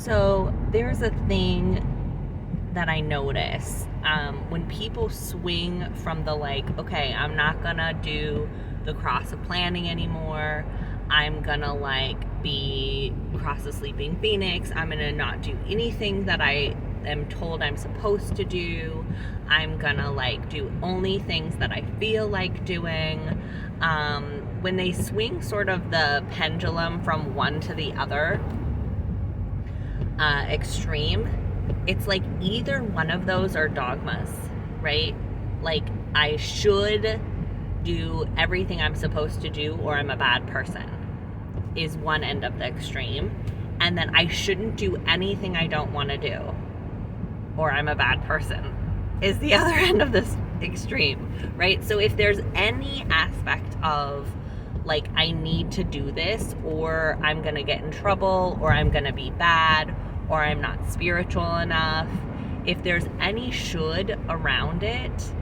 So there's a thing that I notice when people swing from the okay, I'm not gonna do the cross of planning anymore. I'm gonna be cross of sleeping phoenix. I'm gonna not do anything that I am told I'm supposed to do. I'm gonna do only things that I feel like doing. When they swing sort of the pendulum from one to the other extreme, it's like either one of those are dogmas, right? I should do everything I'm supposed to do or I'm a bad person is one end of the extreme. And then I shouldn't do anything I don't want to do or I'm a bad person is the other end of this extreme, right? So if there's any aspect of I need to do this or I'm gonna get in trouble or I'm gonna be bad or I'm not spiritual enough, if there's any should around it,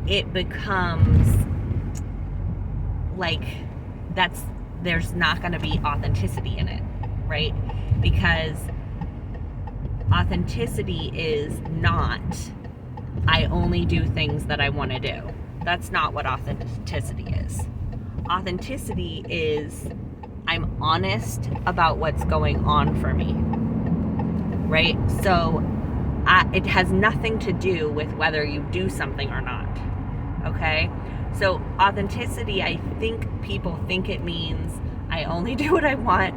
it becomes there's not going to be authenticity in it, right? Because authenticity is not I only do things that I want to do. That's not what authenticity is. Authenticity is I'm honest about what's going on for me, right? So it has nothing to do with whether you do something or not, okay? So authenticity, I think people think it means I only do what I want,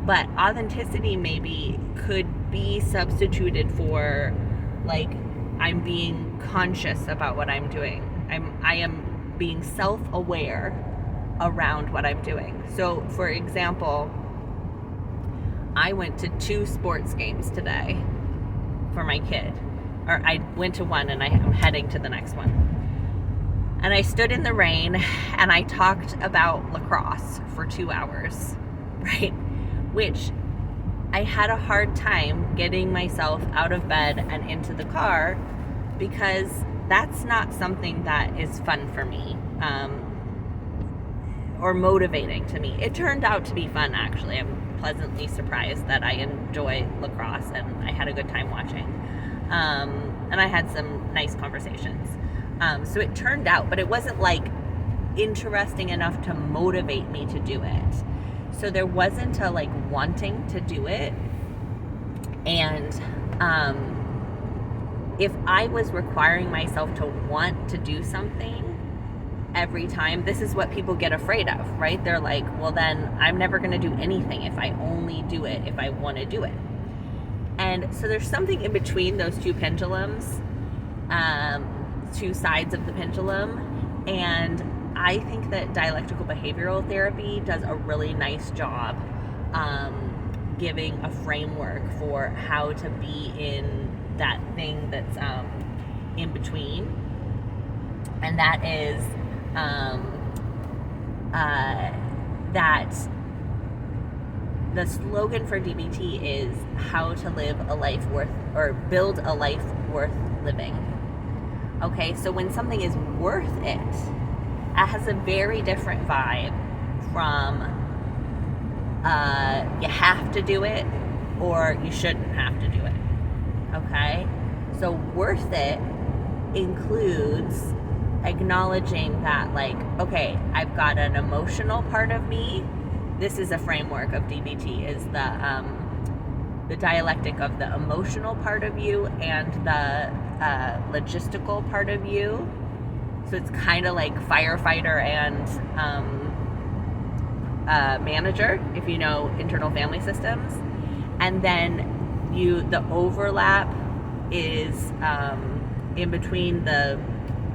but authenticity maybe could be substituted for I'm being conscious about what I'm doing. I am being self-aware around what I'm doing. So for example, I went to 2 sports games today for my kid. Or I went to one and I'm heading to the next one. And I stood in the rain and I talked about lacrosse for 2 hours, right? Which I had a hard time getting myself out of bed and into the car because that's not something that is fun for me. Or motivating to me. It turned out to be fun, actually. I'm pleasantly surprised that I enjoy lacrosse and I had a good time watching. And I had some nice conversations. So it turned out, but it wasn't interesting enough to motivate me to do it. So there wasn't a wanting to do it. And if I was requiring myself to want to do something every time, this is what people get afraid of, right? They're well, then I'm never going to do anything if I only do it if I want to do it. And so there's something in between those two pendulums, 2 sides of the pendulum. And I think that dialectical behavioral therapy does a really nice job giving a framework for how to be in that thing that's in between. And that is that the slogan for DBT is how to live a life worth, or build a life worth living. Okay, so when something is worth it, it has a very different vibe from you have to do it or you shouldn't have to do it. Okay, so worth it includes acknowledging that okay, I've got an emotional part of me. This is a framework of DBT, is the dialectic of the emotional part of you and the logistical part of you. So it's kind of like firefighter and manager, if you know internal family systems. And then the overlap is in between the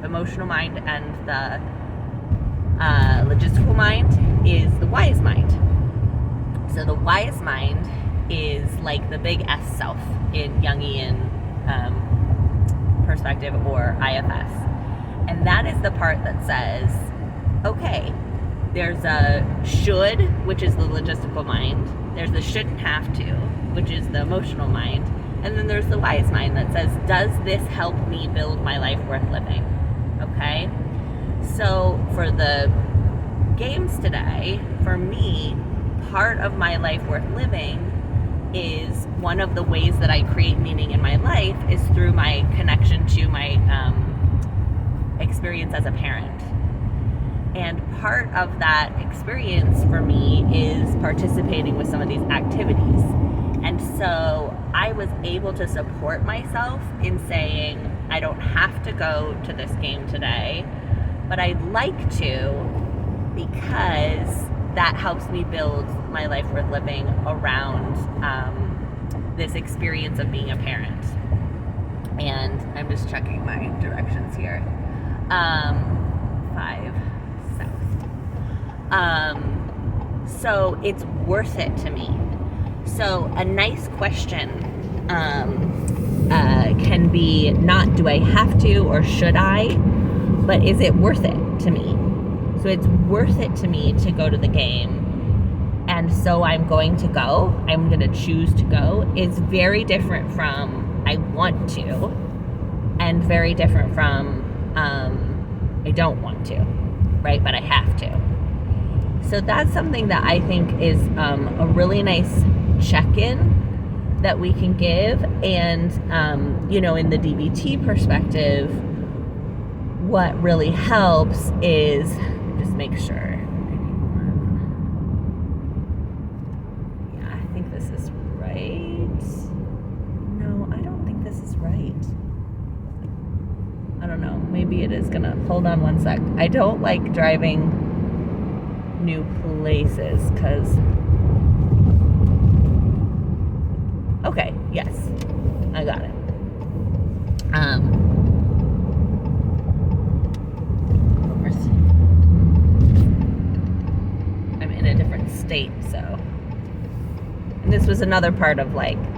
emotional mind and the logistical mind is the wise mind. So the wise mind is the big S self in Jungian perspective or IFS. And that is the part that says, okay, there's a should, which is the logistical mind. There's the shouldn't have to, which is the emotional mind. And then there's the wise mind that says, does this help me build my life worth living? Okay? So for the games today, for me, part of my life worth living is one of the ways that I create meaning in my life is through my connection to my experience as a parent. And part of that experience for me is participating with some of these activities. And so I was able to support myself in saying, I don't have to go to this game today, but I'd like to, because that helps me build my life worth living around this experience of being a parent. And I'm just checking my directions here. 5 south. So it's worth it to me. So a nice question can be not do I have to or should I, but is it worth it to me? So it's worth it to me to go to the game. And so I'm going to go. I'm going to choose to go. Is very different from I want to, and very different from I don't want to, right? But I have to. So that's something that I think is a really nice check-in that we can give. And, in the DBT perspective, what really helps is just make sure. Yeah, I think this is right. No, I don't think this is right. I don't know. Maybe it is gonna. Hold on one sec. I don't like driving new places because. Okay, yes, I got it. I'm in a different state, so. And this was another part of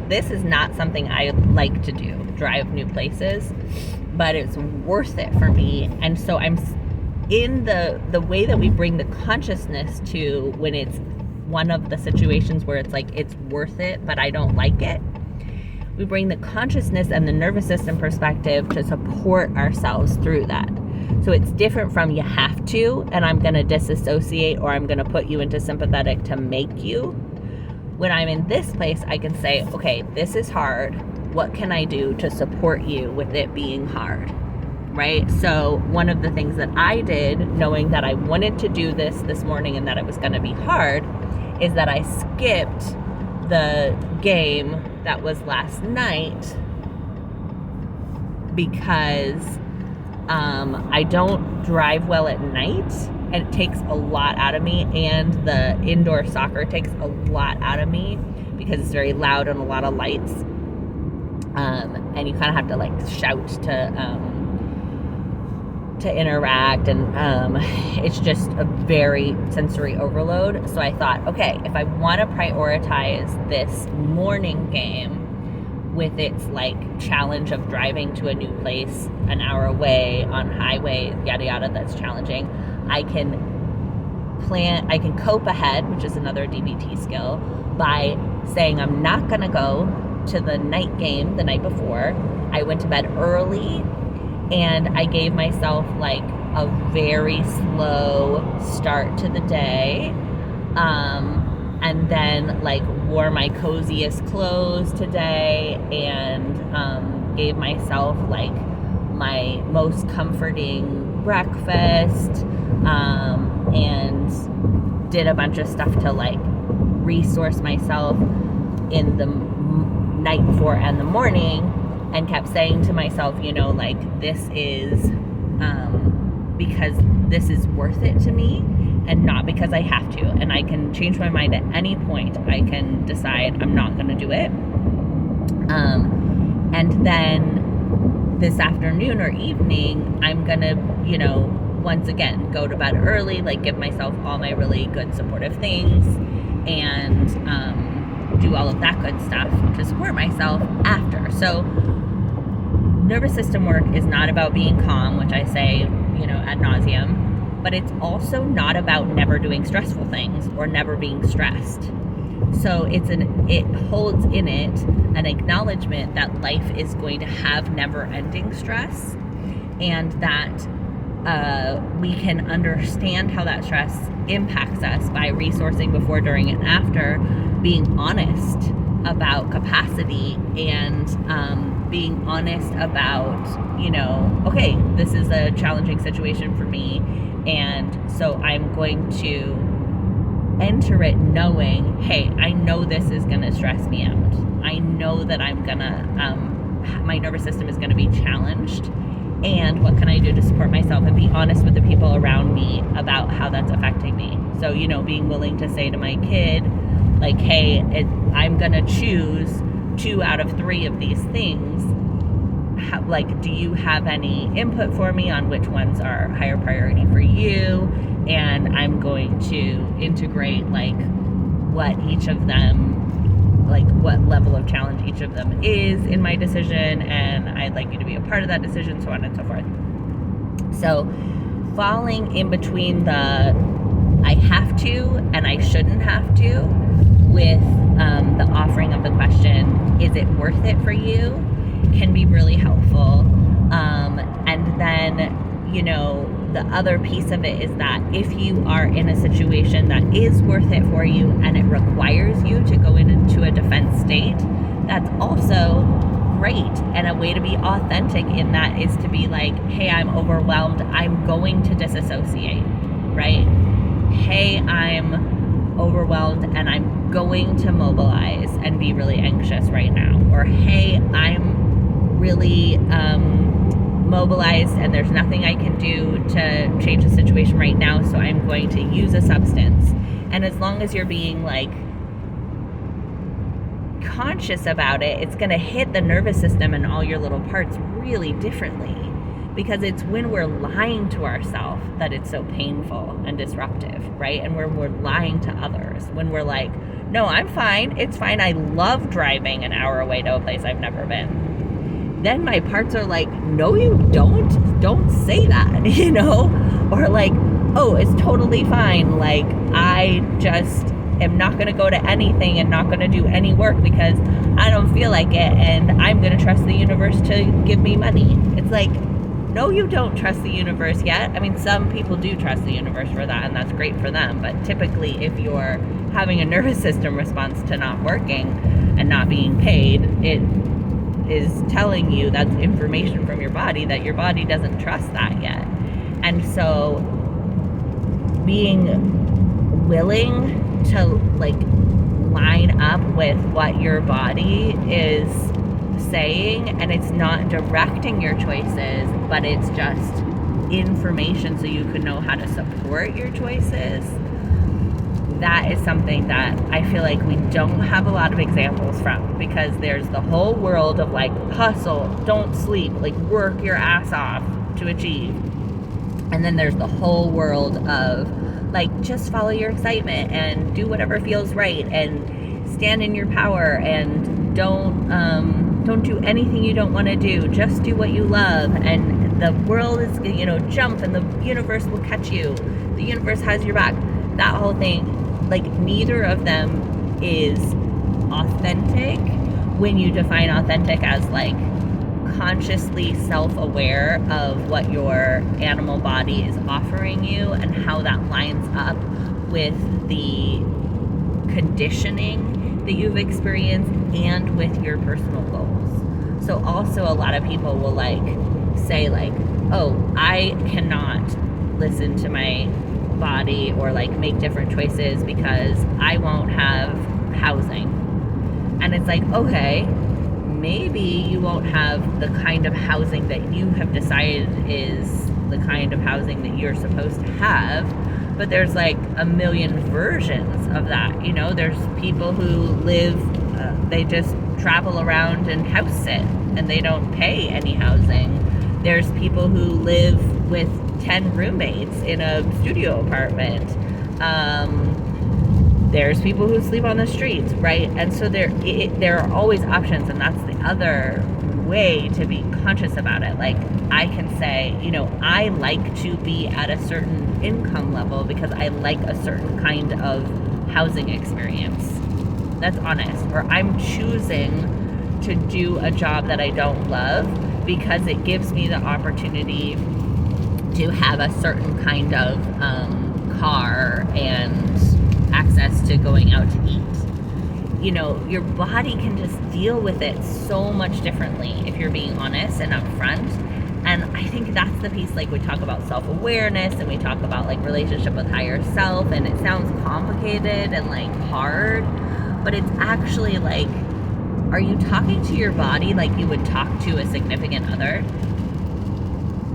this is not something I like to do, drive new places, but it's worth it for me. And so I'm in the way that we bring the consciousness to when it's one of the situations where it's it's worth it, but I don't like it. We bring the consciousness and the nervous system perspective to support ourselves through that. So it's different from you have to, and I'm going to disassociate, or I'm going to put you into sympathetic to make you. When I'm in this place, I can say, okay, this is hard. What can I do to support you with it being hard? Right? So one of the things that I did, knowing that I wanted to do this morning and that it was going to be hard, is that I skipped the game that was last night because I don't drive well at night, and it takes a lot out of me, and the indoor soccer takes a lot out of me because it's very loud and a lot of lights, and you kind of have to shout to interact, and it's just a very sensory overload. So I thought, okay, if I want to prioritize this morning game with its challenge of driving to a new place an hour away on highway, yada yada, that's challenging, I can cope ahead, which is another DBT skill, by saying I'm not gonna go to the night game the night before. I went to bed early, and I gave myself a very slow start to the day, and then wore my coziest clothes today, and gave myself my most comforting breakfast, and did a bunch of stuff to resource myself in the night before and the morning, and kept saying to myself, this is because this is worth it to me, and not because I have to. And I can change my mind at any point. I can decide I'm not going to do it. And then this afternoon or evening, I'm going to, once again, go to bed early, give myself all my really good supportive things, and do all of that good stuff to support myself after. So nervous system work is not about being calm, which I say, ad nauseum, but it's also not about never doing stressful things or never being stressed. So it holds in it an acknowledgement that life is going to have never-ending stress, and that we can understand how that stress impacts us by resourcing before, during, and after, being honest about capacity and being honest about, okay, this is a challenging situation for me, and so I'm going to enter it knowing, hey, I know this is going to stress me out. I know that I'm going to, my nervous system is going to be challenged, and what can I do to support myself, and be honest with the people around me about how that's affecting me. So, being willing to say to my kid, like, hey, I'm going to choose 2 out of 3 of these things. Do you have any input for me on which ones are higher priority for you? And I'm going to integrate, what each of them, what level of challenge each of them is in my decision, and I'd like you to be a part of that decision, so on and so forth. So falling in between the I have to and I shouldn't have to with the offering of the question, is it worth it for you, can be really helpful. And then, the other piece of it is that if you are in a situation that is worth it for you and it requires you to go into a defense state, that's also great. And a way to be authentic in that is to be like, hey, I'm overwhelmed, I'm going to disassociate, right? Hey, I'm overwhelmed and I'm going to mobilize and be really anxious right now. Or hey, I'm really mobilized and there's nothing I can do to change the situation right now, so I'm going to use a substance. And as long as you're being conscious about it, it's going to hit the nervous system and all your little parts really differently, because it's when we're lying to ourselves that it's so painful and disruptive, right? And when we're lying to others, when we're like, no, I'm fine, it's fine, I love driving an hour away to a place I've never been. Then my parts are like, no, you don't say that, or oh, it's totally fine. I just am not going to go to anything and not going to do any work because I don't feel like it, and I'm going to trust the universe to give me money. It's no, you don't trust the universe yet. I mean, some people do trust the universe for that, and that's great for them. But typically, if you're having a nervous system response to not working and not being paid, it is telling you, that's information from your body, that your body doesn't trust that yet. And so being willing to line up with what your body is saying, and it's not directing your choices, but it's just information so you can know how to support your choices. That is something that I feel like we don't have a lot of examples from, because there's the whole world of hustle, don't sleep, work your ass off to achieve. And then there's the whole world of just follow your excitement and do whatever feels right and stand in your power and don't do anything you don't want to do. Just do what you love, and the world is, jump and the universe will catch you. The universe has your back. That whole thing. Neither of them is authentic when you define authentic as consciously self-aware of what your animal body is offering you and how that lines up with the conditioning that you've experienced and with your personal goals. So also a lot of people will say oh, I cannot listen to my body or make different choices because I won't have housing. And it's okay, maybe you won't have the kind of housing that you have decided is the kind of housing that you're supposed to have, but there's a million versions of that. There's people who live, they just travel around and house sit and they don't pay any housing. There's people who live with 10 roommates in a studio apartment. There's people who sleep on the streets, right? And so there are always options, and that's the other way to be conscious about it. I can say, I like to be at a certain income level because I like a certain kind of housing experience. That's honest. Or I'm choosing to do a job that I don't love because it gives me the opportunity to have a certain kind of car and access to going out to eat. your body can just deal with it so much differently if you're being honest and upfront. And I think that's the piece, like we talk about self-awareness and we talk about like relationship with higher self, and it sounds complicated and like hard, but it's actually like, are you talking to your body like you would talk to a significant other?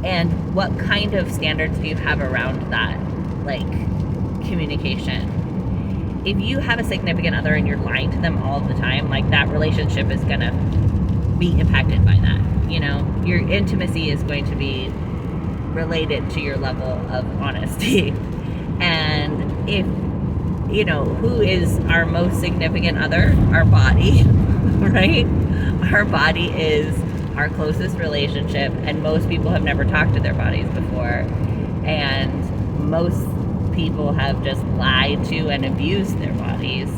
And what kind of standards do you have around that, like, communication? If you have a significant other and you're lying to them all the time, like, that relationship is gonna be impacted by that. Your intimacy is going to be related to your level of honesty. And if who is our most significant other? Our body. Right? Our body is our closest relationship, and most people have never talked to their bodies before, and most people have just lied to and abused their bodies.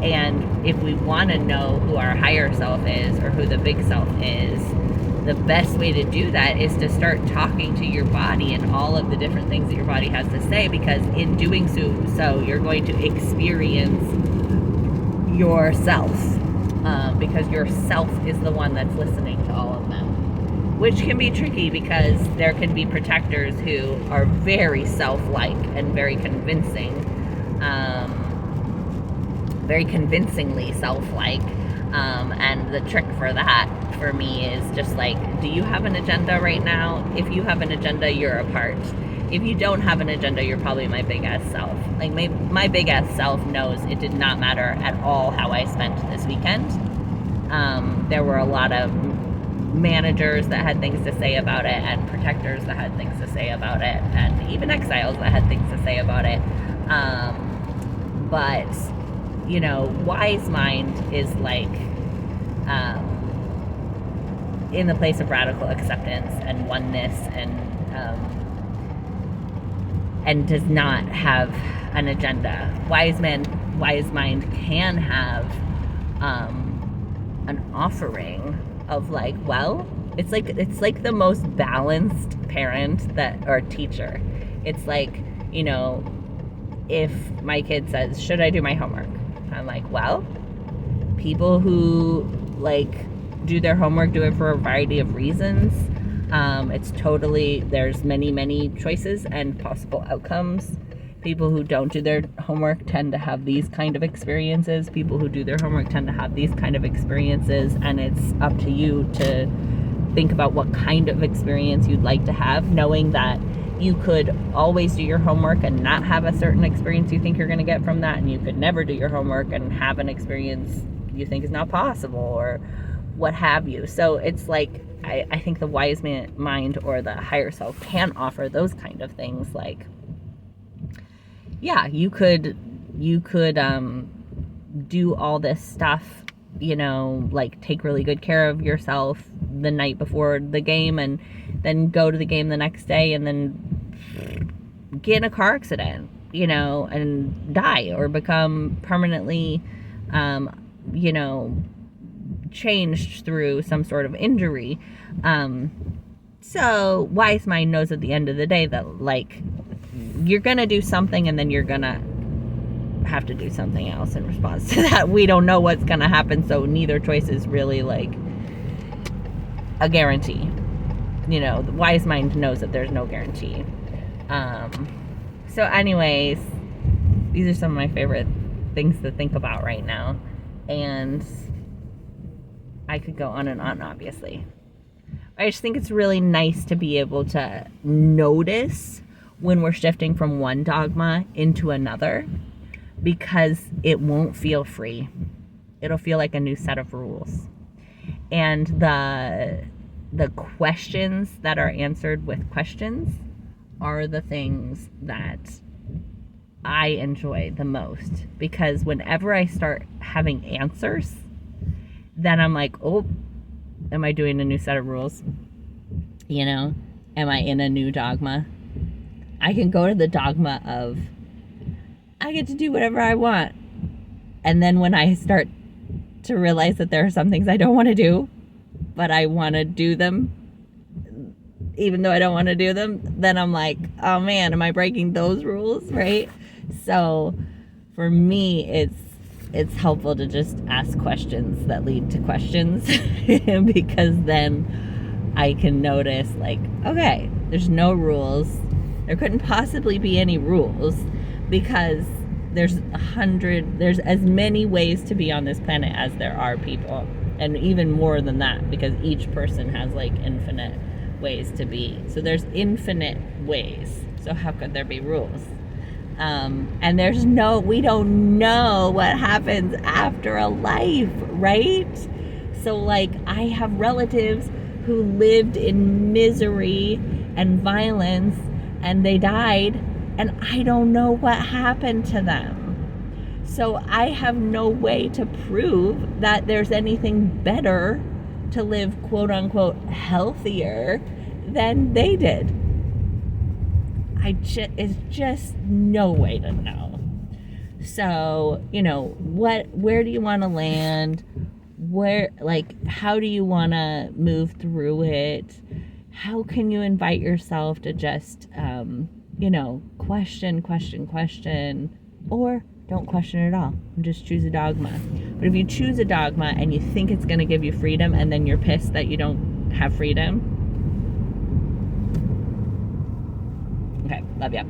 And if we want to know who our higher self is, or who the big self is, the best way to do that is to start talking to your body and all of the different things that your body has to say, because in doing so you're going to experience yourself, because yourself is the one that's listening to all of them, which can be tricky because there can be protectors who are very self-like and very convincingly self-like, and the trick for that for me is just like, do you have an agenda right now? If you have an agenda, you're a part. If you don't have an agenda, you're probably my big ass self. Like, my big ass self knows it did not matter at all how I spent this weekend. There were a lot of managers that had things to say about it, and protectors that had things to say about it, and even exiles that had things to say about it. But wise mind is like in the place of radical acceptance and oneness, and does not have an agenda. Wise mind can have an offering of like, well, it's like the most balanced parent or teacher. It's like, if my kid says, should I do my homework? I'm like, well, people who like do their homework do it for a variety of reasons. There's many choices and possible outcomes. People who don't do their homework tend to have these kind of experiences. People who do their homework tend to have these kind of experiences, and it's up to you to think about what kind of experience you'd like to have, knowing that you could always do your homework and not have a certain experience you think you're going to get from that, and you could never do your homework and have an experience you think is not possible, or what have you. So it's like, I think the wise mind or the higher self can offer those kind of things. Like, yeah, you could do all this stuff, like take really good care of yourself the night before the game, and then go to the game the next day and then get in a car accident, and die, or become permanently, changed through some sort of injury. So wise mind knows at the end of the day that, like, you're gonna do something and then you're gonna have to do something else in response to that. We don't know what's gonna happen, so neither choice is really like a guarantee. The wise mind knows that there's no guarantee. So anyways, these are some of my favorite things to think about right now, and I could go on and on, obviously. I just think it's really nice to be able to notice when we're shifting from one dogma into another, because it won't feel free. It'll feel like a new set of rules. And the questions that are answered with questions are the things that I enjoy the most, because whenever I start having answers, then I'm like, oh, am I doing a new set of rules? Am I in a new dogma? I can go to the dogma of, I get to do whatever I want. And then when I start to realize that there are some things I don't want to do, but I want to do them, even though I don't want to do them, then I'm like, oh man, am I breaking those rules, right? So for me, it's it's helpful to just ask questions that lead to questions because then I can notice, like, okay, there's no rules. There couldn't possibly be any rules because there's as many ways to be on this planet as there are people, and even more than that because each person has like infinite ways to be. So there's infinite ways. So how could there be rules? And we don't know what happens after a life, right? So like I have relatives who lived in misery and violence and they died, and I don't know what happened to them. So I have no way to prove that there's anything better to live, quote unquote, healthier than they did. It's just no way to know. So, where do you want to land? How do you want to move through it? How can you invite yourself to just, question, or don't question it at all and just choose a dogma. But if you choose a dogma and you think it's going to give you freedom and then you're pissed that you don't have freedom, okay, love ya.